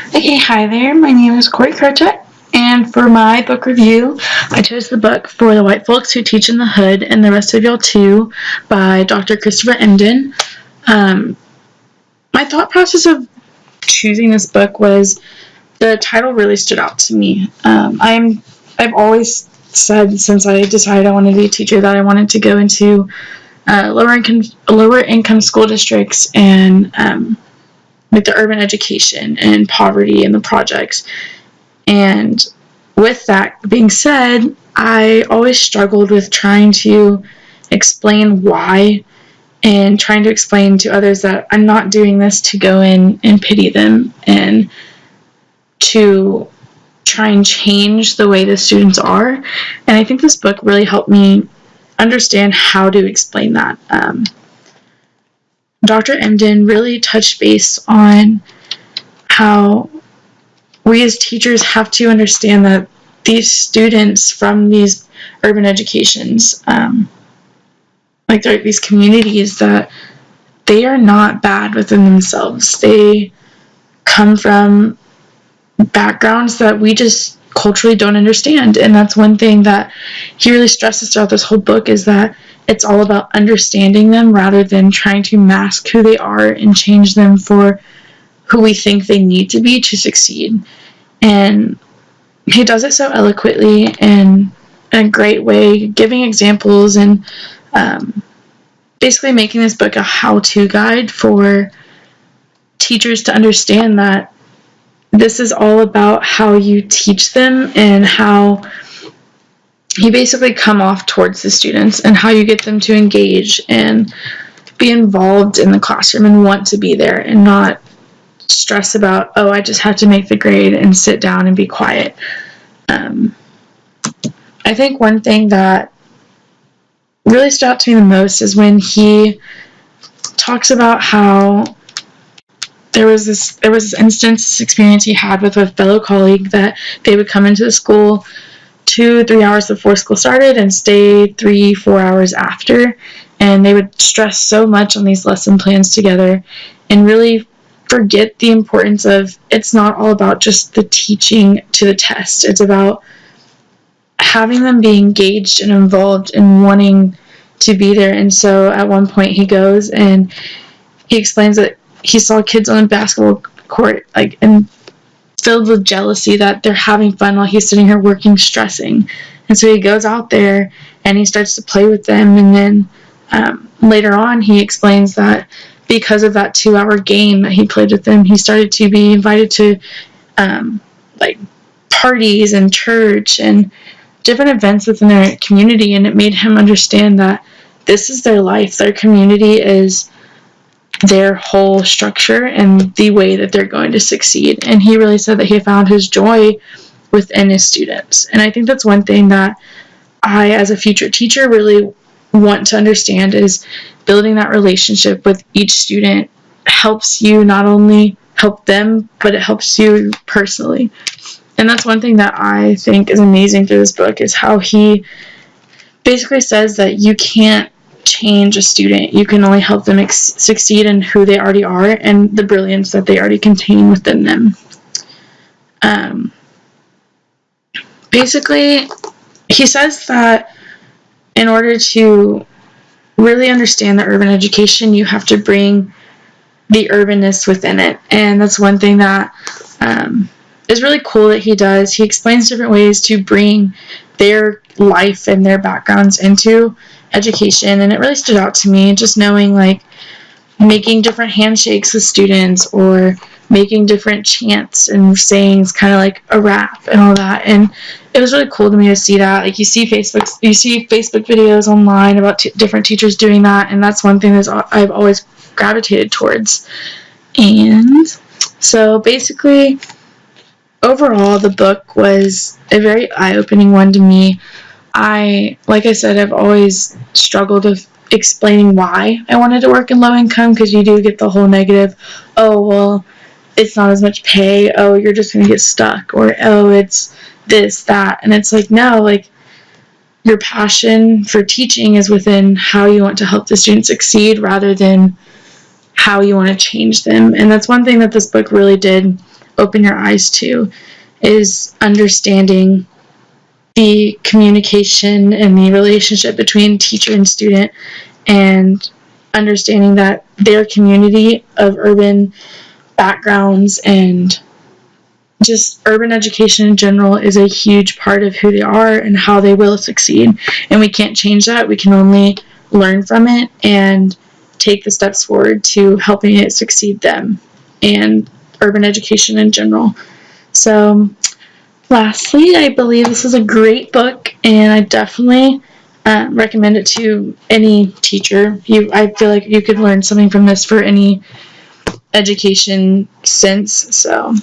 Okay, hi there. My name is Corey Kerchuk, and for my book review, I chose the book For the White Folks Who Teach in the Hood and the Rest of Y'all Too by Dr. Christopher Emdin. My thought process of choosing this book was the title really stood out to me. I've always said since I decided I wanted to be a teacher that I wanted to go into lower income school districts and like the urban education and poverty and the projects. And with that being said, I always struggled with trying to explain why and trying to explain to others that I'm not doing this to go in and pity them and to try and change the way the students are. And I think this book really helped me understand how to explain that. Dr. Emdin really touched base on how we as teachers have to understand that these students from these urban educations, like these communities, that they are not bad within themselves. They come from backgrounds that we just culturally don't understand. And that's one thing that he really stresses throughout this whole book, is that it's all about understanding them rather than trying to mask who they are and change them for who we think they need to be to succeed. And he does it so eloquently and in a great way, giving examples and basically making this book a how-to guide for teachers to understand that this is all about how you teach them and how you basically come off towards the students and how you get them to engage and be involved in the classroom and want to be there and not stress about, oh, I just have to make the grade and sit down and be quiet. I think one thing that really stood out to me the most is when he talks about how there was this this experience he had with a fellow colleague, that they would come into the school 2-3 hours before school started and stay 3-4 hours after, and they would stress so much on these lesson plans together and really forget the importance of, it's not all about just the teaching to the test. It's about having them be engaged and involved and wanting to be there. And so at one point he goes and he explains that he saw kids on a basketball court, like, and filled with jealousy that they're having fun while he's sitting here working, stressing. And so he goes out there and he starts to play with them. And then later on he explains that because of that 2-hour game that he played with them, he started to be invited to like parties and church and different events within their community, and it made him understand that this is their life. Their community is their whole structure and the way that they're going to succeed. And he really said that he found his joy within his students. And I think that's one thing that I, as a future teacher, really want to understand, is building that relationship with each student helps you not only help them, but it helps you personally. And that's one thing that I think is amazing through this book, is how he basically says that you can't change a student. You can only help them succeed in who they already are and the brilliance that they already contain within them. Basically, he says that in order to really understand the urban education, you have to bring the urbanness within it. And that's one thing that is really cool that he does. He explains different ways to bring their life and their backgrounds into education, and it really stood out to me, just knowing, like, making different handshakes with students or making different chants and sayings, kind of like a rap and all that. And it was really cool to me to see that. Like, you see Facebook videos online about different teachers doing that, and that's one thing that I've always gravitated towards. And so basically, overall, the book was a very eye-opening one to me. Like I said, I've always struggled with explaining why I wanted to work in low income, because you do get the whole negative, oh, well, it's not as much pay, oh, you're just going to get stuck, or, oh, it's this, that. And it's like, no, like, your passion for teaching is within how you want to help the students succeed rather than how you want to change them. And that's one thing that this book really did open your eyes to is understanding the communication and the relationship between teacher and student, and understanding that their community of urban backgrounds and just urban education in general is a huge part of who they are and how they will succeed. And we can't change that. We can only learn from it and take the steps forward to helping it succeed them and urban education in general. So, lastly, I believe this is a great book, and I definitely recommend it to any teacher. I feel like you could learn something from this for any education sense. So,